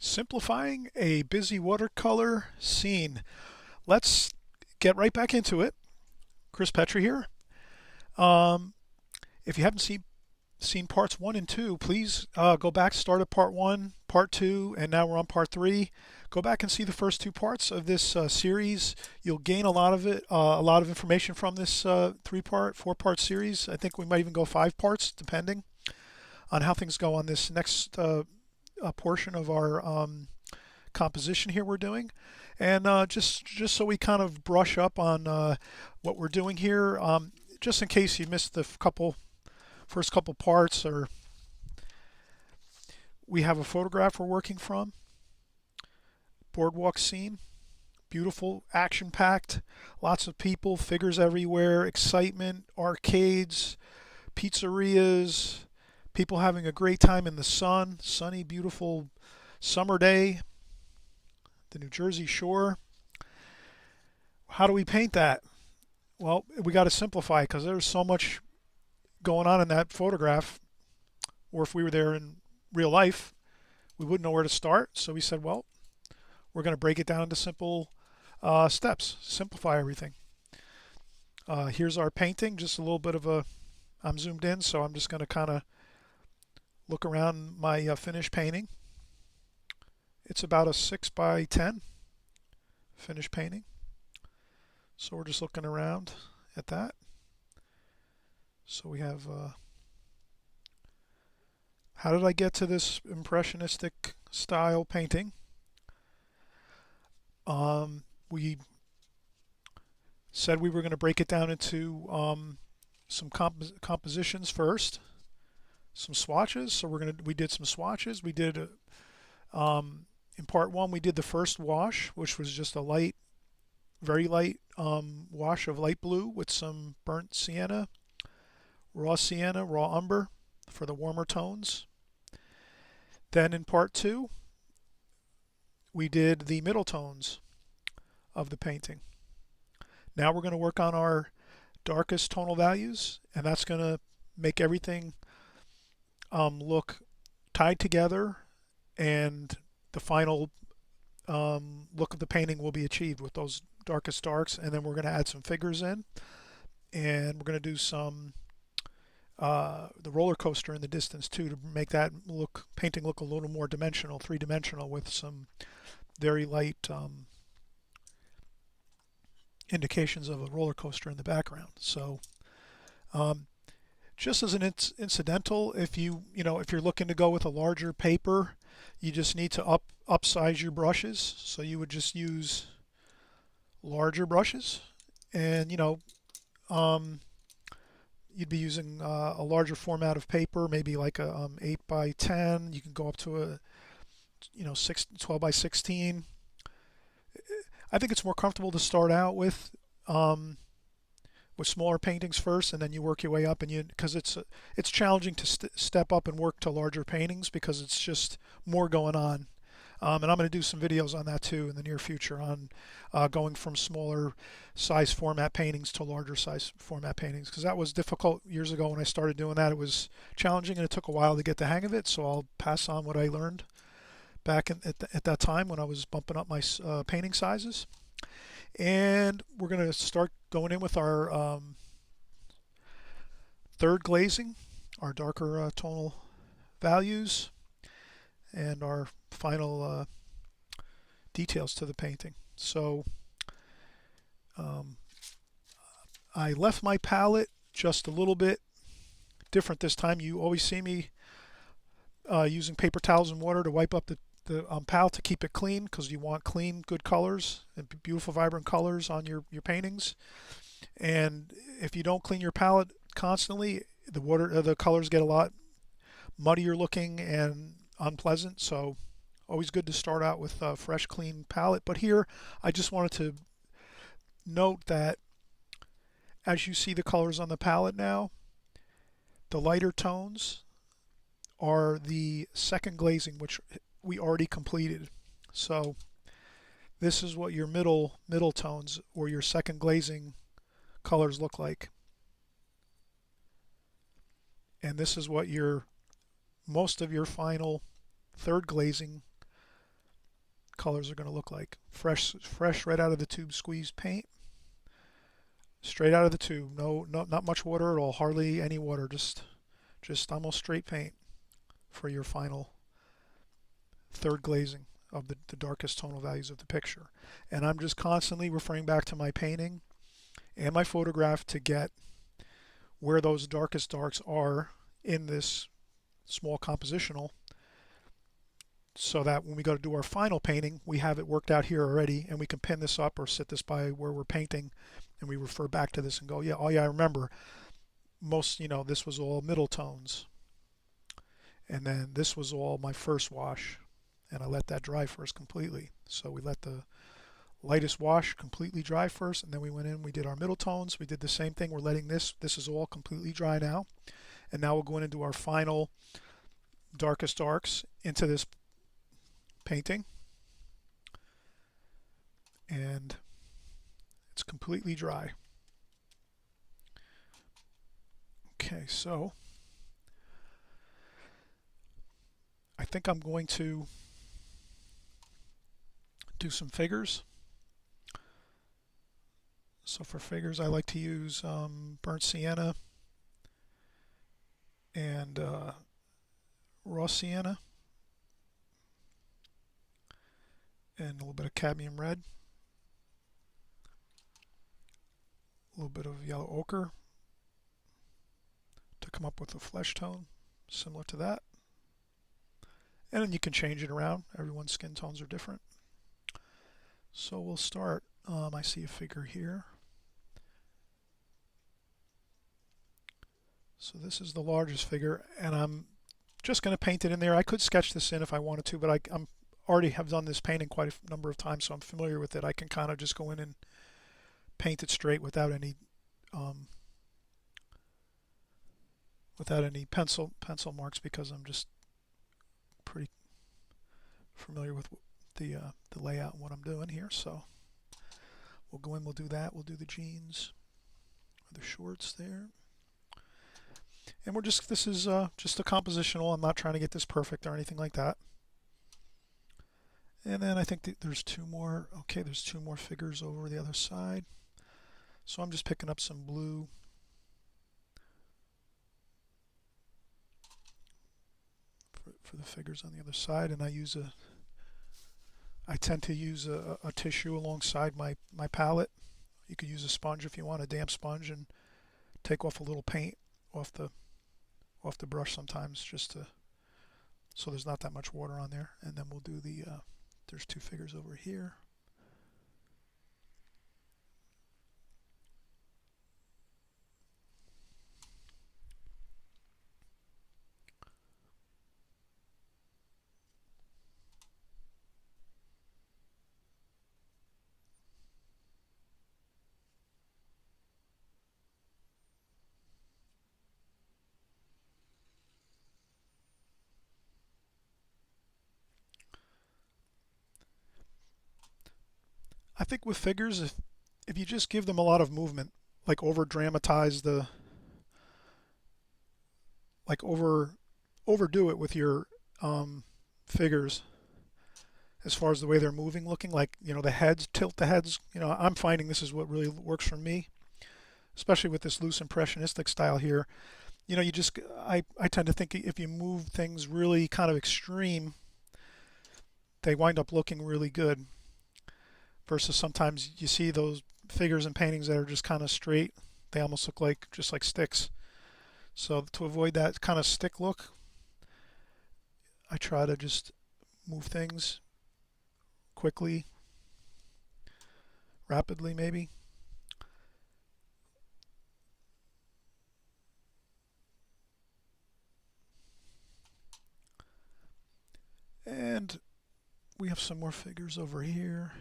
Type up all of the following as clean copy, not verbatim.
Simplifying a busy watercolor scene. Let's get right back into it. Chris Petri here. Um, if you haven't seen parts 1 and 2, please go back, start at part 1, part 2, and now we're on part 3. Go back and see the first 2 parts of this series. You'll gain a lot of information from this 3-part, 4-part series. I think we might even go 5 parts, depending on how things go on this next portion of our composition here we're doing. And just so we kind of brush up on what we're doing here, just in case you missed the first couple parts, or we have a photograph we're working from. Boardwalk scene, beautiful, action-packed, lots of people, figures everywhere, excitement, arcades, pizzerias, people having a great time in the sun, sunny, beautiful summer day, the New Jersey shore. How do we paint that? Well, we got to simplify because there's so much going on in that photograph, or if we were there in real life, we wouldn't know where to start. So we said, well, we're going to break it down into simple steps, simplify everything. Here's our painting, just a little bit of a, I'm zoomed in, so I'm just going to kind of look around my finished painting. It's about a 6 by 10 finished painting. So we're just looking around at that. So we have, how did I get to this impressionistic style painting? We said we were going to break it down into some compositions first, some swatches. So we did some swatches. We did in part 1 we did the first wash, which was just a light, very light wash of light blue with some burnt sienna, raw umber for the warmer tones. Then in part 2 we did the middle tones of the painting. Now we're going to work on our darkest tonal values, and that's going to make everything look tied together, and the final look of the painting will be achieved with those darkest darks. And then we're going to add some figures in, and we're going to do some the roller coaster in the distance too, to make that painting look a little more dimensional, three-dimensional, with some very light indications of a roller coaster in the background. So just as an incidental, if if you're looking to go with a larger paper, you just need to upsize your brushes. So you would just use larger brushes, and you'd be using a larger format of paper, maybe like a 8 by 10. You can go up to a 12 by 16. I think it's more comfortable to start out with smaller paintings first, and then you work your way up. And because it's challenging to step up and work to larger paintings, because it's just more going on. And I'm going to do some videos on that too in the near future, on going from smaller size format paintings to larger size format paintings, because that was difficult years ago when I started doing that. It was challenging, and it took a while to get the hang of it. So I'll pass on what I learned back at that time when I was bumping up my painting sizes. And we're going to start going in with our third glazing, our darker tonal values, and our final details to the painting. So I left my palette just a little bit different this time. You always see me using paper towels and water to wipe up the palette to keep it clean, because you want clean, good colors and beautiful, vibrant colors on your paintings. And if you don't clean your palette constantly, the colors get a lot muddier looking and unpleasant. So always good to start out with a fresh, clean palette. But here I just wanted to note that as you see the colors on the palette now, the lighter tones are the second glazing, which we already completed. So this is what your middle tones, or your second glazing colors, look like. And this is what most of your final third glazing colors are going to look like. Fresh right out of the tube squeezed paint. Straight out of the tube. Not much water at all. Hardly any water. Just almost straight paint for your final third glazing of the darkest tonal values of the picture. And I'm just constantly referring back to my painting and my photograph to get where those darkest darks are in this small compositional, so that when we go to do our final painting, we have it worked out here already, and we can pin this up or sit this by where we're painting, and we refer back to this and go, yeah, oh yeah, I remember this was all middle tones, and then this was all my first wash, and I let that dry first completely. So we let the lightest wash completely dry first, and then we went in, we did our middle tones. We did the same thing. We're letting this is all completely dry now, and now we'll go in and do our final darkest darks into this painting, and it's completely dry. Okay, so I think I'm going to do some figures. So for figures, I like to use burnt sienna and raw sienna and a little bit of cadmium red, a little bit of yellow ochre to come up with a flesh tone similar to that. And then you can change it around. Everyone's skin tones are different. So we'll start. I see a figure here. So this is the largest figure, and I'm just going to paint it in there. I could sketch this in if I wanted to, but I'm already have done this painting quite a number of times, so I'm familiar with it. I can kind of just go in and paint it straight without any pencil marks, because I'm just pretty familiar with the layout and what I'm doing here. So we'll go in, we'll do that. We'll do the jeans or the shorts there. And this is just a compositional. I'm not trying to get this perfect or anything like that. And then I think there's two more. Okay, there's two more figures over the other side. So I'm just picking up some blue for the figures on the other side, and I tend to use a tissue alongside my palette. You could use a sponge if you want, a damp sponge, and take off a little paint off the brush sometimes, just so there's not that much water on there. And then we'll do there's two figures over here. I think with figures, if you just give them a lot of movement, like over dramatize overdo it with your figures as far as the way they're moving, looking like, the heads, tilt the heads. I'm finding this is what really works for me, especially with this loose impressionistic style here. I tend to think if you move things really kind of extreme, they wind up looking really good. Versus sometimes you see those figures and paintings that are just kind of straight. They almost look just like sticks. So to avoid that kind of stick look, I try to just move things quickly, rapidly maybe. And we have some more figures over here.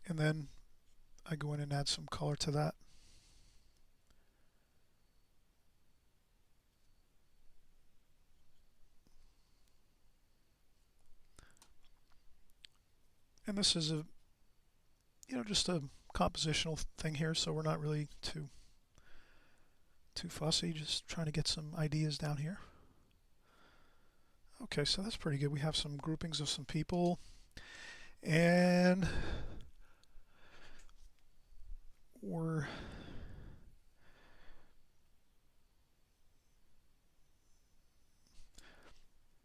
And then I go in and add some color to that. And this is just a compositional thing here, so we're not really too too fussy, just trying to get some ideas down here. Okay, so that's pretty good. We have some groupings of some people, and we're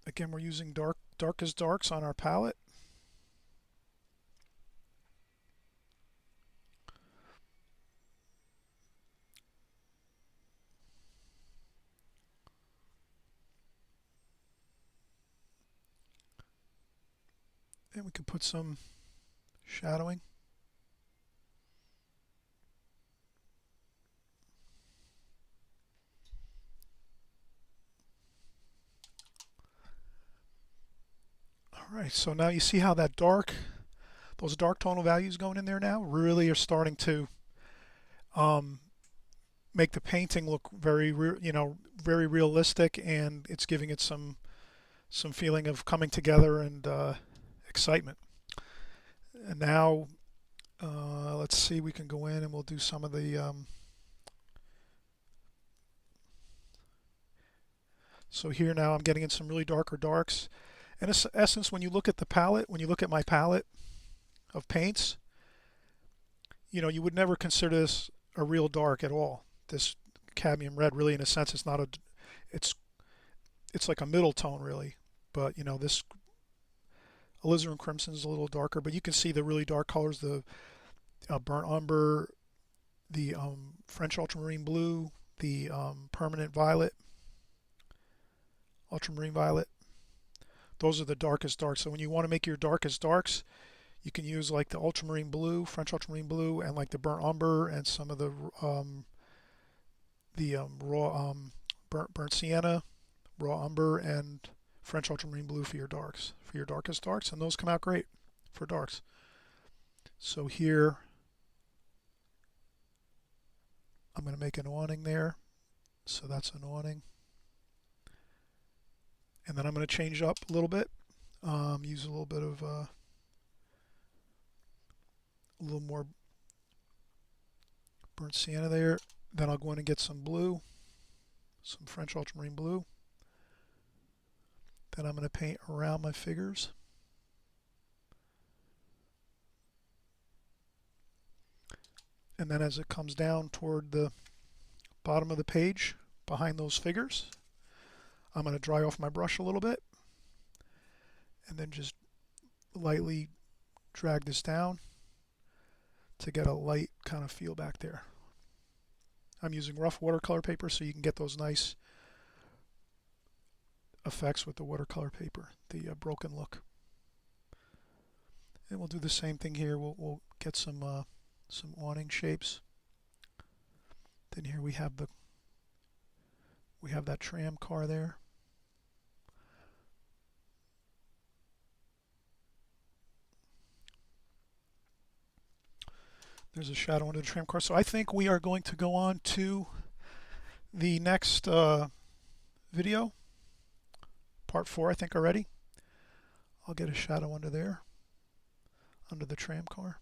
again, we're using darkest darks on our palette. And we can put some shadowing. All right, so now you see how that those dark tonal values going in there now really are starting to make the painting look very realistic, and it's giving it some feeling of coming together and excitement. And now let's see, we can go in and we'll do some of the so here now I'm getting in some really darker darks. In essence, when you look at the palette, when you look at my palette of paints, you would never consider this a real dark at all. This cadmium red, really, in a sense, it's like a middle tone, really. But this alizarin crimson is a little darker, but you can see the really dark colors, the burnt umber, the French ultramarine blue, the permanent violet, ultramarine violet. Those are the darkest darks. So when you want to make your darkest darks, you can use like the ultramarine blue, French ultramarine blue, and like the burnt umber and some of the raw burnt sienna, raw umber, and French ultramarine blue for your darks, for your darkest darks, and those come out great for darks. So here, I'm going to make an awning there. So that's an awning. And then I'm going to change up a little bit, use a little bit of a little more burnt sienna there. Then I'll go in and get some blue, some French ultramarine blue. Then I'm going to paint around my figures. And then as it comes down toward the bottom of the page, behind those figures, I'm going to dry off my brush a little bit and then just lightly drag this down to get a light kind of feel back there. I'm using rough watercolor paper so you can get those nice effects with the watercolor paper, the broken look. And we'll do the same thing here. We'll get some awning shapes. Then here we have that tram car there. There's a shadow under the tram car. So I think we are going to go on to the next video, part 4, I think already. I'll get a shadow under there, under the tram car.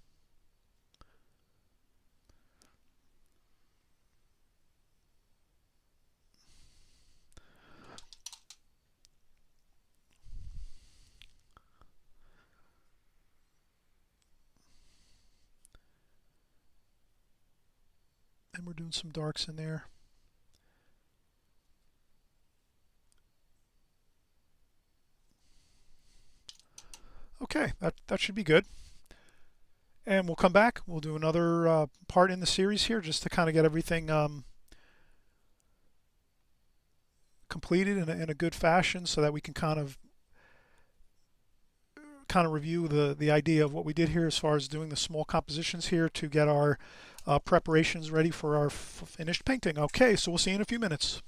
And we're doing some darks in there. Okay, that should be good. And we'll come back. We'll do another part in the series here just to kind of get everything completed in a good fashion so that we can kind of review the idea of what we did here as far as doing the small compositions here to get our preparations ready for our finished painting. Okay, so we'll see you in a few minutes.